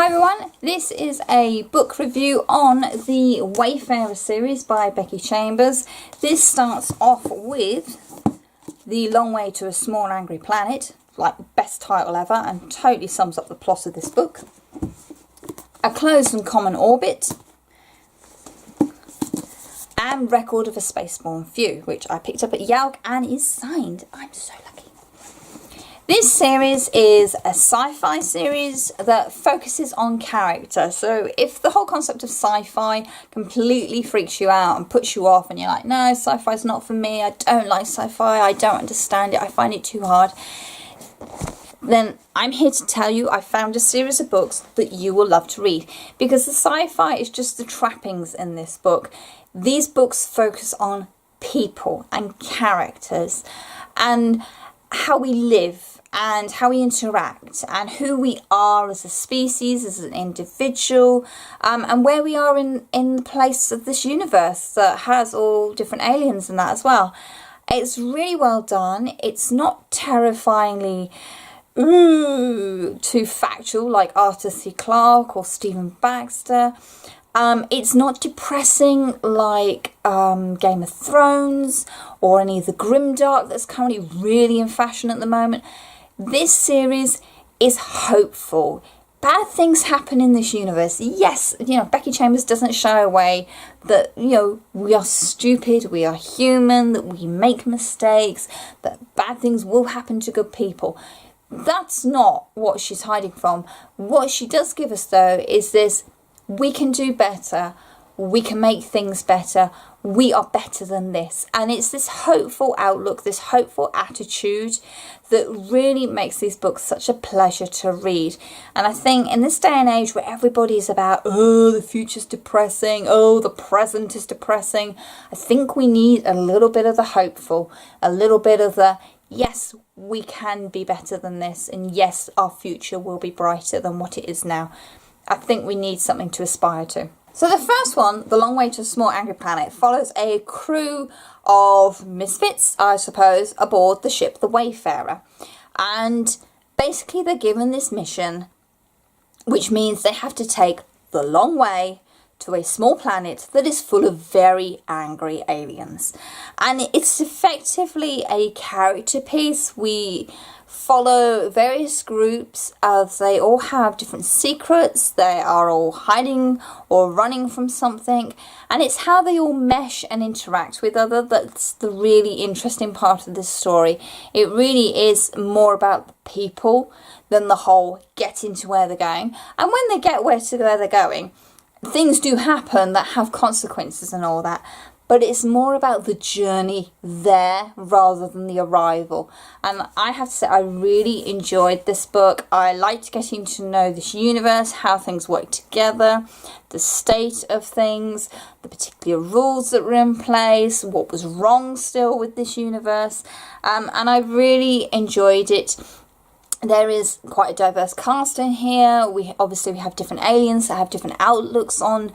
Hi everyone, this is a book review on the Wayfarer series by Becky. This starts off with The Long Way to a Small Angry Planet, like best title ever, and totally sums up the plot of this book. A Closed and Common Orbit, and Record of a Spaceborne Few, which I picked up at Yelk and is signed. I'm so lucky. This series is a sci-fi series that focuses on character. So if the whole concept of sci-fi completely freaks you out and puts you off and you're like, no, sci-fi is not for me, I don't like sci-fi, I don't understand it, I find it too hard, then I'm here to tell you I found a series of books that you will love to read. Because the sci-fi is just the trappings in this book. These books focus on people and characters and how we live and how we interact and who we are as a species, as an individual, and where we are in the place of this universe that has all different aliens and that as well. It's really well done. It's not terrifyingly too factual like Arthur C. Clarke or Stephen Baxter. It's not depressing like Game of Thrones or any of the grimdark that's currently really in fashion at the moment. This series is hopeful. Bad things happen in this universe. Yes, Becky doesn't shy away that, we are stupid, we are human, that we make mistakes, that bad things will happen to good people. That's not what she's hiding from. What she does give us, though, is this: we can do better, we can make things better, we are better than this. And it's this hopeful outlook, this hopeful attitude that really makes these books such a pleasure to read. And I think in this day and age where everybody's about, oh, the future's depressing, oh, the present is depressing, I think we need a little bit of the hopeful, a little bit of the, yes, we can be better than this, and yes, our future will be brighter than what it is now. I think we need something to aspire to. So the first one, The Long Way to a Small Angry Planet, follows a crew of misfits, I suppose, aboard the ship the Wayfarer. And basically they're given this mission, which means they have to take the long way to a small planet that is full of very angry aliens. And it's effectively a character piece. We follow various groups as they all have different secrets. They are all hiding or running from something, and it's how they all mesh and interact with other that's the really interesting part of this story. It really is more about the people than the whole getting to where they're going. And when they get where they're going, things do happen that have consequences and all that, but it's more about the journey there rather than the arrival. And I have to say, I really enjoyed this book. I liked getting to know this universe, how things work together, the state of things, the particular rules that were in place, what was wrong still with this universe, and I really enjoyed it. There is quite a diverse cast in here. We have different aliens that have different outlooks on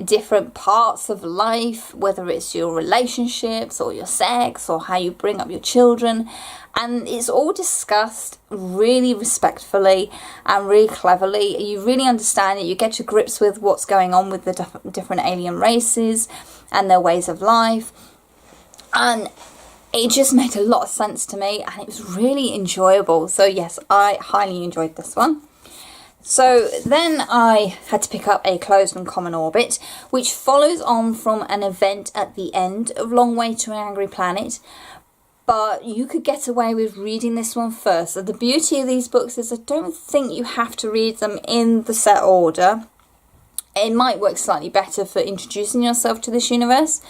different parts of life, whether it's your relationships or your sex or how you bring up your children. And it's all discussed really respectfully and really cleverly. You really understand it. You get to grips with what's going on with the different alien races and their ways of life. And it just made a lot of sense to me, and it was really enjoyable. So yes, I highly enjoyed this one. So then I had to pick up A Closed and Common Orbit, which follows on from an event at the end of Long Way to an Angry Planet. But you could get away with reading this one first. So the beauty of these books is I don't think you have to read them in the set order. It might work slightly better for introducing yourself to this universe.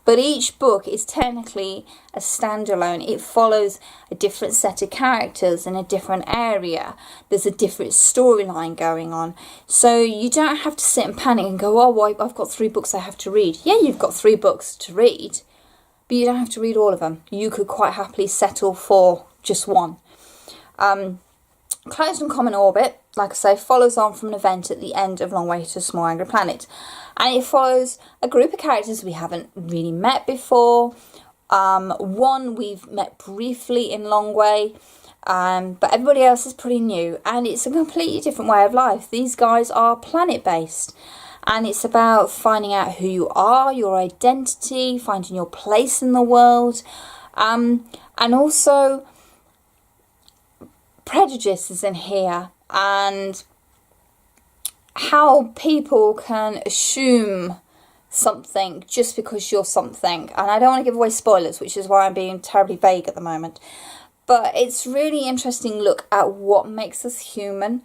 But each book is technically a standalone. It follows a different set of characters in a different area. There's a different storyline going on. So you don't have to sit and panic and go, oh, well, I've got 3 books I have to read. Yeah, you've got 3 books to read, but you don't have to read all of them. You could quite happily settle for just one. Closed and Common Orbit, like I say, follows on from an event at the end of Long Way to a Small Angry Planet. And it follows a group of characters we haven't really met before. One we've met briefly in Long Way, But everybody else is pretty new, and it's a completely different way of life. These guys are planet-based, and it's about finding out who you are, your identity, finding your place in the world, and also prejudices in here, and how people can assume something just because you're something. And I don't want to give away spoilers, which is why I'm being terribly vague at the moment. But it's really interesting look at what makes us human,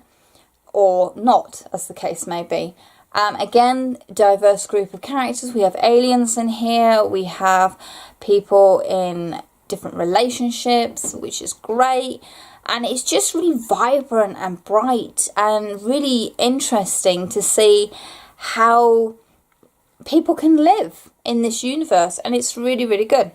or not, as the case may be. Again, diverse group of characters. We have aliens in here. We have people in different relationships, which is great. And it's just really vibrant and bright and really interesting to see how people can live in this universe. And it's really, really good.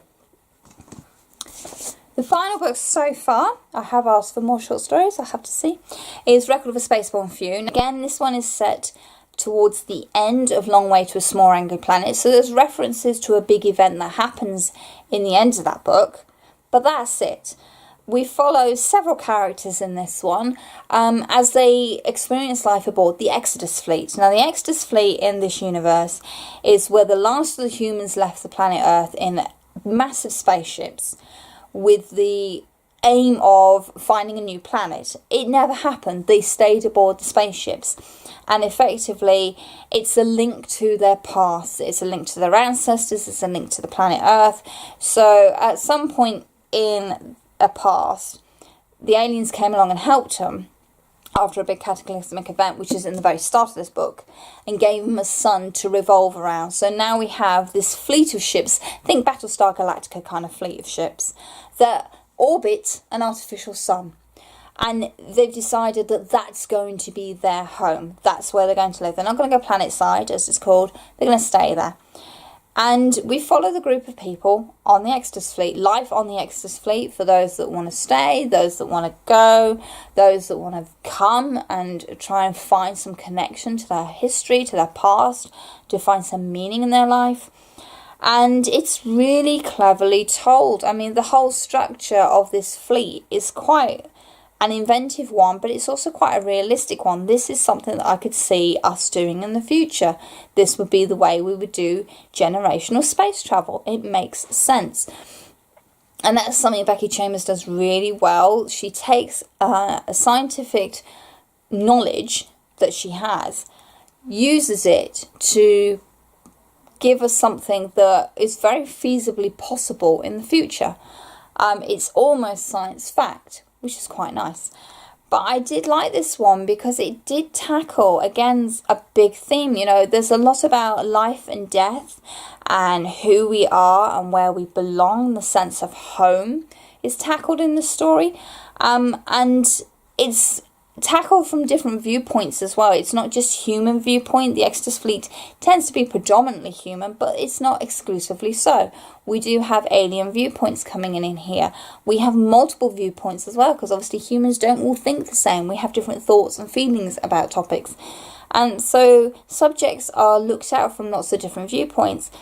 The final book so far, I have asked for more short stories, I have to see, is Record of a Spaceborne Few. Again, this one is set towards the end of Long Way to a Small Angry Planet. So there's references to a big event that happens in the end of that book. But that's it. We follow several characters in this one as they experience life aboard the Exodus Fleet. Now, the Exodus Fleet in this universe is where the last of the humans left the planet Earth in massive spaceships with the aim of finding a new planet. It never happened. They stayed aboard the spaceships. And effectively, it's a link to their past. It's a link to their ancestors. It's a link to the planet Earth. So at some point in a past, the aliens came along and helped them after a big cataclysmic event, which is in the very start of this book, and gave them a sun to revolve around. So now we have this fleet of ships, think Battlestar Galactica kind of fleet of ships, that orbit an artificial sun. And they've decided that that's going to be their home. That's where they're going to live. They're not going to go planet side, as it's called. They're going to stay there. And we follow the group of people on the Exodus Fleet. Life on the Exodus Fleet for those that want to stay, those that want to go, those that want to come and try and find some connection to their history, to their past, to find some meaning in their life. And it's really cleverly told. I mean, the whole structure of this fleet is quite an inventive one, but it's also quite a realistic one. This is something that I could see us doing in the future. This would be the way we would do generational space travel. It makes sense. And that's something Becky Chambers does really well. She takes a scientific knowledge that she has, uses it to give us something that is very feasibly possible in the future. It's almost science fact, which is quite nice. But I did like this one because it did tackle, again, a big theme. You know, there's a lot about life and death and who we are and where we belong. The sense of home is tackled in the story. And it's tackled from different viewpoints as well. It's not just human viewpoint. The Exodus Fleet tends to be predominantly human, but it's not exclusively so. We do have alien viewpoints coming in here. We have multiple viewpoints as well, because obviously humans don't all think the same. We have different thoughts and feelings about topics. And so subjects are looked at from lots of different viewpoints.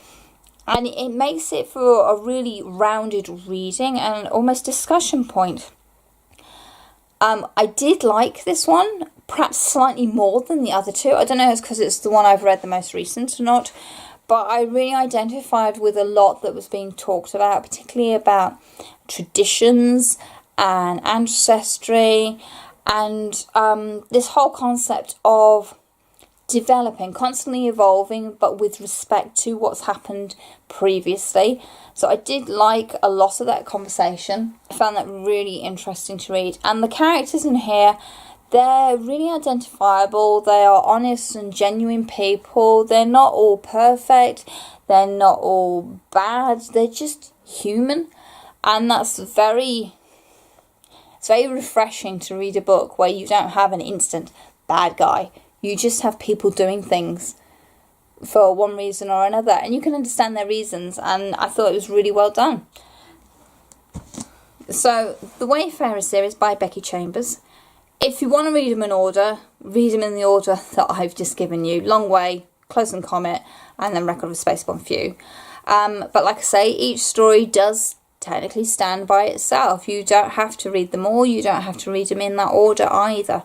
And it makes it for a really rounded reading and almost discussion point. I did like this one, perhaps slightly more than the other two. I don't know if it's because it's the one I've read the most recent or not, but I really identified with a lot that was being talked about, particularly about traditions and ancestry and this whole concept of developing, constantly evolving, but with respect to what's happened previously. So I did like a lot of that conversation. I found that really interesting to read. And the characters in here, they're really identifiable. They are honest and genuine people. They're not all perfect. They're not all bad. They're just human. And that's it's very refreshing to read a book where you don't have an instant bad guy. You just have people doing things for one reason or another, and you can understand their reasons, and I thought it was really well done. So, the Wayfarer series by Becky Chambers. If you want to read them in order, read them in the order that I've just given you. Long Way, Close and Comet, and then Record of a Spaceborne Few. But like I say, each story does technically stand by itself. You don't have to read them all. You don't have to read them in that order either.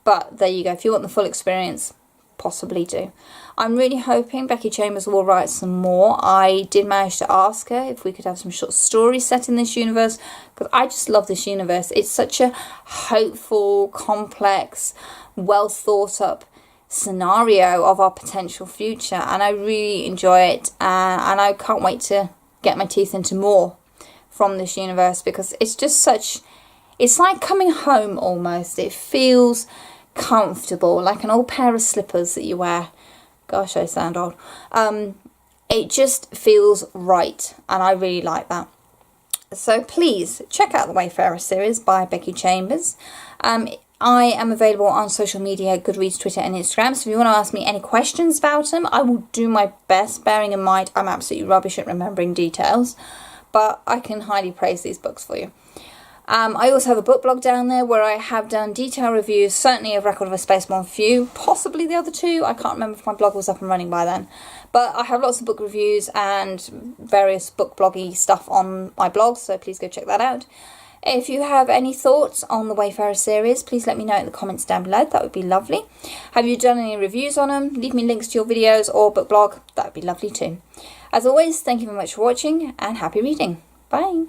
But there you go. If you want the full experience, possibly do. I'm really hoping Becky Chambers will write some more. I did manage to ask her if we could have some short stories set in this universe, because I just love this universe. It's such a hopeful, complex, well thought up scenario of our potential future, and I really enjoy it, and I can't wait to get my teeth into more from this universe, because it's just such, it's like coming home almost. It feels comfortable, like an old pair of slippers that you wear. Gosh, I sound old. It just feels right, and I really like that. So please check out the Wayfarer series by Becky Chambers. I am available on social media, Goodreads, Twitter and Instagram, so if you want to ask me any questions about them, I will do my best, bearing in mind I'm absolutely rubbish at remembering details, but I can highly praise these books for you. I also have a book blog down there where I have done detailed reviews, certainly of Record of a Spaceborne Few, possibly the other two. I can't remember if my blog was up and running by then. But I have lots of book reviews and various book bloggy stuff on my blog, so please go check that out. If you have any thoughts on the Wayfarer series, please let me know in the comments down below. That would be lovely. Have you done any reviews on them? Leave me links to your videos or book blog. That would be lovely too. As always, thank you very much for watching and happy reading. Bye.